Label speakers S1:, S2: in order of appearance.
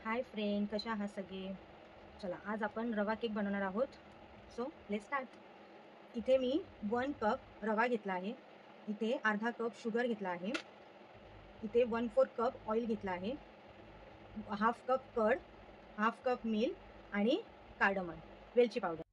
S1: Hi friend, कशा आहात सगळे? चला, आज आपण रवा केक बनवणार आहोत. So let's start. इथे मी 1 कप रवा घेतला आहे. इथे अर्धा कप शुगर घेतला आहे. इथे 1/4 कप ऑइल घेतला आहे. Half cup curd, half cup milk आणि कार्डमम, वेलची पावडर.